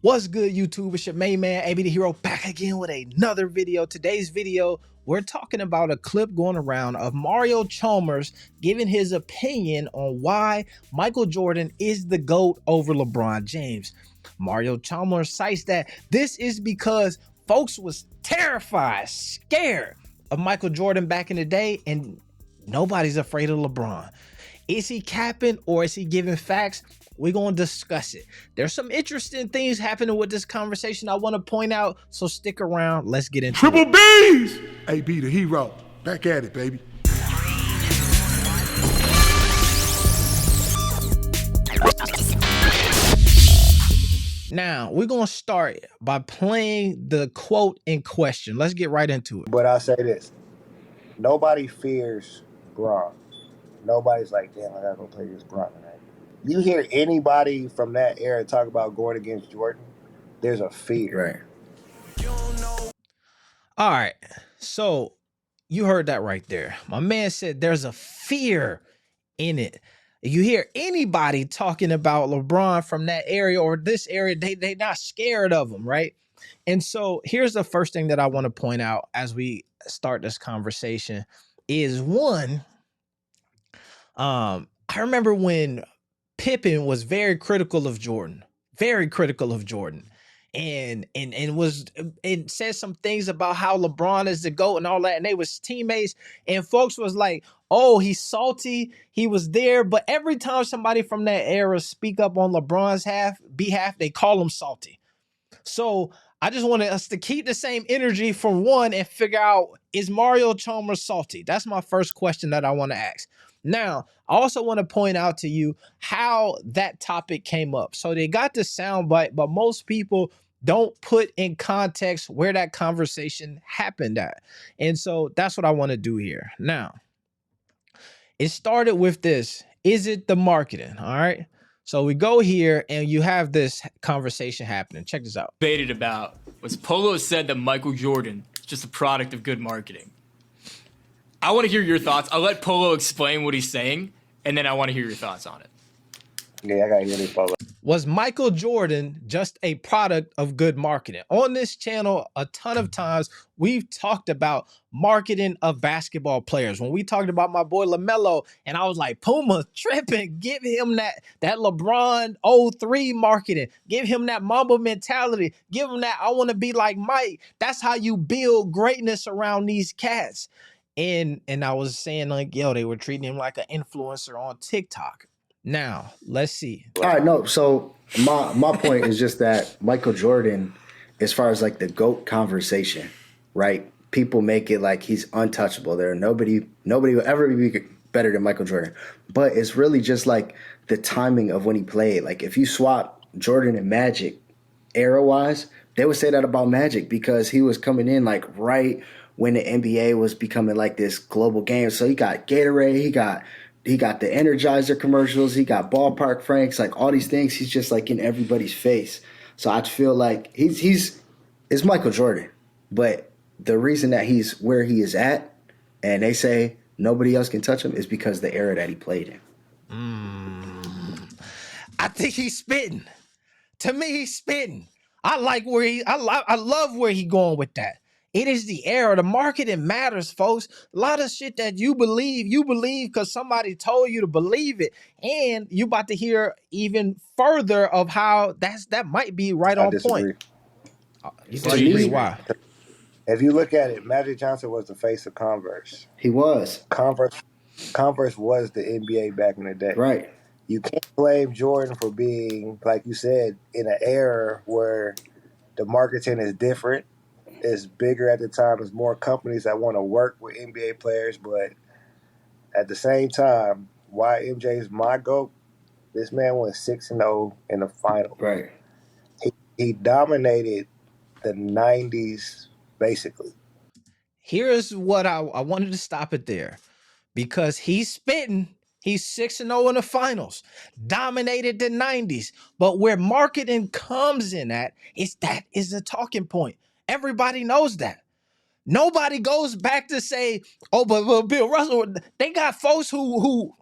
What's good, YouTube? It's your main man, AB the Hero, back again with another video. Today's video, we're talking about a clip going around of Mario Chalmers giving his opinion on why Michael Jordan is the GOAT over LeBron James. Mario Chalmers cites that this is because folks was terrified, scared of Michael Jordan back in the day, and nobody's afraid of LeBron. Is he capping or is he giving facts? We're going to discuss it. There's some interesting things happening with this conversation I want to point out, so stick around. Let's get into Triple it. B's! AB the Hero. Back at it, baby. Now, we're going to start by playing the quote in question. Let's get right into it. But I'll say this. Nobody fears Bron. Nobody's like, damn, I gotta go play against Bron tonight. You hear anybody from that era talk about going against Jordan, there's a fear. Right. All right. So you heard that right there. My man said there's a fear in it. You hear anybody talking about LeBron from that area or this area, they not scared of him, right? And so here's the first thing that I want to point out as we start this conversation is one, I remember when Pippen was very critical of Jordan, and it says some things about how LeBron is the GOAT and all that, and they was teammates, and folks was like, oh, he's salty, he was there, but every time somebody from that era speak up on LeBron's behalf, they call him salty. So I just wanted us to keep the same energy for one and figure out, is Mario Chalmers salty? That's my first question that I want to ask. Now, I also want to point out to you how that topic came up. So they got the soundbite, but most people don't put in context where that conversation happened at. And so that's what I want to do here. Now, it started with this. Is it the marketing? All right. So we go here and you have this conversation happening. Check this out. Debated about was Polo said that Michael Jordan is just a product of good marketing. I want to hear your thoughts. I'll let Polo explain what he's saying, and then I want to hear your thoughts on it. Yeah, I gotta hear this, Polo. Was Michael Jordan just a product of good marketing? On this channel, a ton of times, we've talked about marketing of basketball players. When we talked about my boy LaMelo, and I was like, Puma tripping, give him that LeBron 03 marketing. Give him that Mamba mentality. Give him that, I want to be like Mike. That's how you build greatness around these cats. And I was saying, like, yo, they were treating him like an influencer on TikTok. Now, let's see. All right, no. So my point is just that Michael Jordan, as far as like the GOAT conversation, right? People make it like he's untouchable. Nobody will ever be better than Michael Jordan. But it's really just like the timing of when he played. Like if you swap Jordan and Magic era-wise, they would say that about Magic because he was coming in like right when the NBA was becoming like this global game. So he got Gatorade, he got the Energizer commercials, he got Ballpark Franks, like all these things. He's just like in everybody's face. So I feel like it's Michael Jordan. But the reason that he's where he is at, and they say nobody else can touch him, is because the era that he played in. I think he's spitting. To me, he's spitting. I love where he going with that. It is the era. The marketing matters, folks. A lot of shit that you believe because somebody told you to believe it. And you about to hear even further of how that might be right on point. You disagree? Why? If you look at it, Magic Johnson was the face of Converse. He was. Converse was the NBA back in the day. Right. You can't blame Jordan for being, like you said, in an era where the marketing is different. It's bigger at the time. There's more companies that want to work with NBA players, but at the same time, why MJ's my GOAT? This man went 6-0 in the final. Right. He dominated the 90s, basically. Here's what I wanted to stop it there because he's spitting. He's 6-0 in the finals, dominated the 90s. But where marketing comes in at is a talking point. Everybody knows that. Nobody goes back to say, oh, but Bill Russell, they got folks who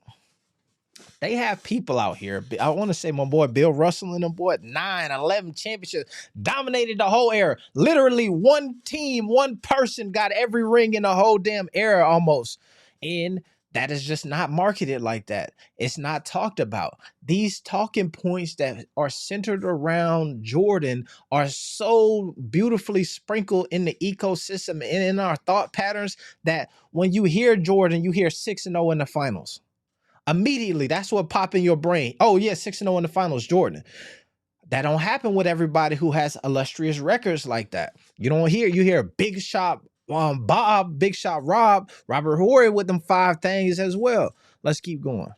They have people out here. I want to say my boy Bill Russell and them boy 9, 11 championships, dominated the whole era. Literally one team, one person got every ring in the whole damn era almost. And that is just not marketed like that. It's not talked about. These talking points that are centered around Jordan are so beautifully sprinkled in the ecosystem and in our thought patterns that when you hear Jordan, you hear 6-0 in the finals. Immediately, that's what pop in your brain. Oh yeah, 6-0 in the finals, Jordan. That don't happen with everybody who has illustrious records like that. You hear Big Shot Bob, Big Shot Rob, Robert Horry with them 5 things as well. Let's keep going.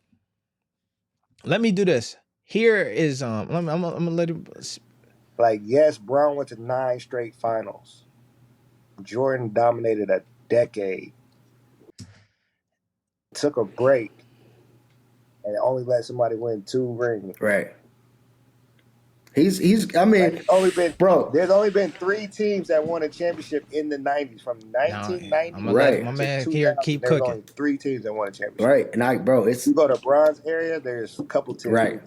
Let me do this. Here is I'm gonna let it. Like, yes, Brown went to 9 straight finals. Jordan dominated a decade. Took a break. And only let somebody win 2 rings. Right. He's. I mean, there's only been 3 teams that won a championship in the 90s, from 1990. Right. My man here keep there's cooking. only 3 teams that won a championship. Right, and it's. You go to Bron's area, there's a couple teams. Right.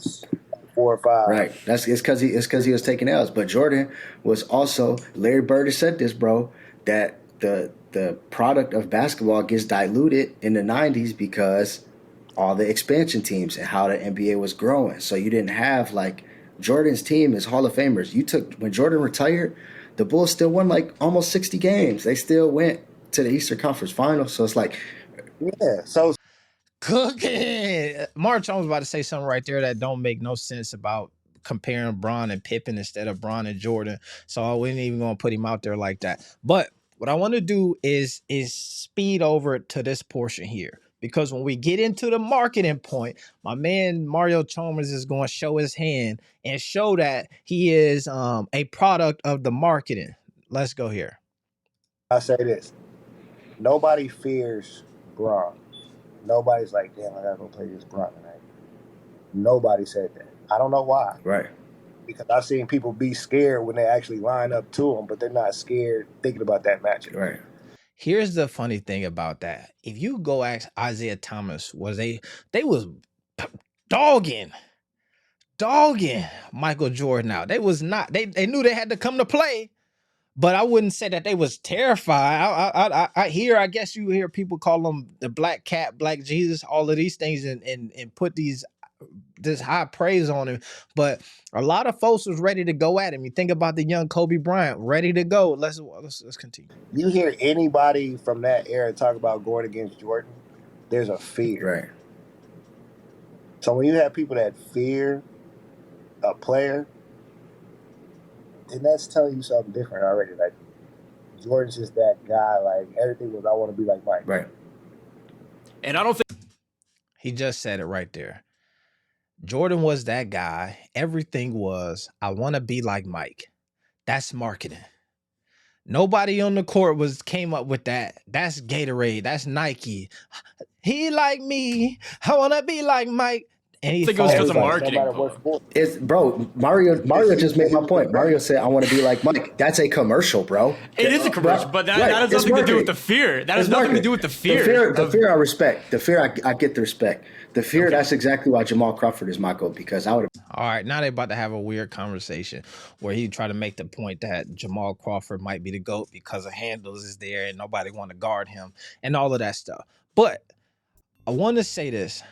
4 or 5. Right. It's because he was taking L's, but Jordan was also. Larry Bird has said this, bro, that the product of basketball gets diluted in the 90s because all the expansion teams and how the NBA was growing. So you didn't have like Jordan's team is Hall of Famers. When Jordan retired, the Bulls still won like almost 60 games. They still went to the Eastern Conference Finals. So it's like, yeah. So cooking. March, I was about to say something right there that don't make no sense about comparing Bron and Pippen instead of Bron and Jordan. So we ain't even gonna put him out there like that. But what I want to do is speed over to this portion here. Because when we get into the marketing point, my man Mario Chalmers is going to show his hand and show that he is a product of the marketing. Let's go here. I say this. Nobody fears Bron. Nobody's like, damn, I got to go play against Bron tonight. Nobody said that. I don't know why. Right. Because I've seen people be scared when they actually line up to him, but they're not scared thinking about that matchup. Right. Here's the funny thing about that. If you go ask Isaiah Thomas, they was dogging Michael Jordan out. They was not. They knew they had to come to play, but I wouldn't say that they was terrified. I guess you hear people call them the Black Cat, Black Jesus, all of these things, and put this high praise on him. But a lot of folks was ready to go at him. You think about the young Kobe Bryant, ready to go. Let's continue. You hear anybody from that era talk about going against Jordan, there's a fear. Right. So when you have people that fear a player, then that's telling you something different already. Like, Jordan's just that guy. Like, everything was, I want to be like Mike. Right. And I don't think he just said it right there. Jordan was that guy. Everything was, I want to be like Mike. That's marketing. Nobody on the court came up with that. That's Gatorade. That's Nike. He like me. I want to be like Mike. And he think it was because of marketing. It's Mario just made my point. Mario said, I want to be like Mike. That's a commercial, bro. It is a commercial, but that has nothing to do with the fear. That has nothing to do with the fear. The fear I respect. The fear I get the respect. The fear, okay. That's exactly why Jamal Crawford is my goal, because I would have. All right, now they're about to have a weird conversation where he tried to make the point that Jamal Crawford might be the GOAT because of handles is there and nobody want to guard him and all of that stuff. But I want to say this.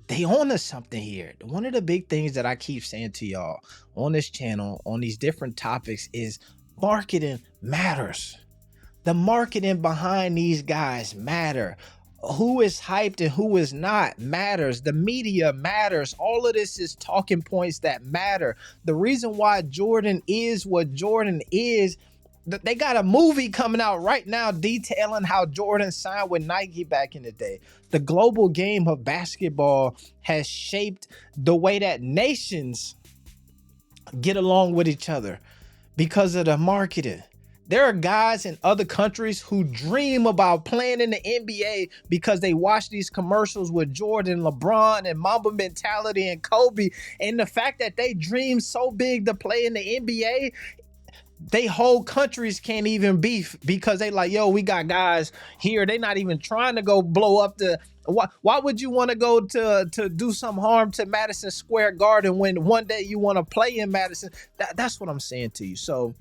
They on to something here. One of the big things that I keep saying to y'all on this channel, on these different topics, is marketing matters. The marketing behind these guys matter. Who is hyped and who is not matters. The media matters. All of this is talking points that matter. The reason why Jordan is what Jordan is, they got a movie coming out right now detailing how Jordan signed with Nike back in the day. The global game of basketball has shaped the way that nations get along with each other because of the marketing. There are guys in other countries who dream about playing in the NBA because they watch these commercials with Jordan, LeBron, and Mamba mentality and Kobe. And the fact that they dream so big to play in the NBA, they whole countries can't even beef because they like, yo, we got guys here. They not even trying to go blow up the. Why would you want to go to do some harm to Madison Square Garden when one day you want to play in Madison? That's what I'm saying to you. So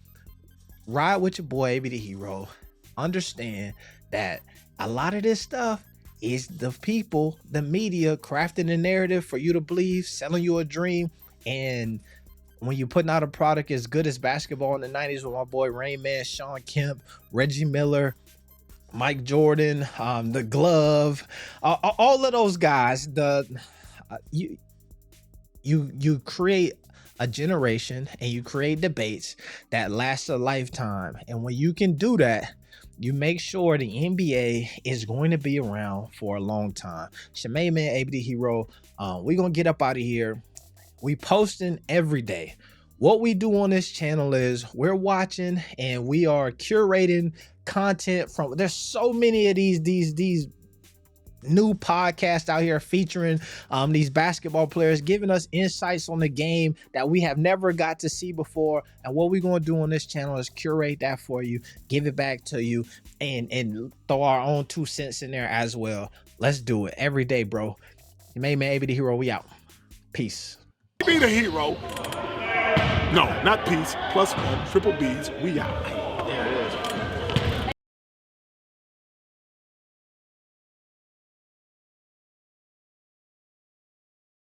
ride with your boy, AB the Hero. Understand that a lot of this stuff is the people, the media crafting a narrative for you to believe, selling you a dream. And when you're putting out a product as good as basketball in the 90s with my boy Rain Man, Sean Kemp, Reggie Miller, Mike Jordan, the Glove, all of those guys, you create a generation and you create debates that last a lifetime. And when you can do that, you make sure the NBA is going to be around for a long time. It's your main man, AB the Hero. We're going to get up out of here. We posting every day. What we do on this channel is we're watching and we are curating content from, there's so many of these new podcasts out here featuring these basketball players, giving us insights on the game that we have never got to see before. And what we're going to do on this channel is curate that for you, give it back to you, and throw our own 2 cents in there as well. Let's do it every day, bro. Your main man, AB the Hero. We out. Peace. Be the hero. No, not peace. Plus one. Triple B's. We out.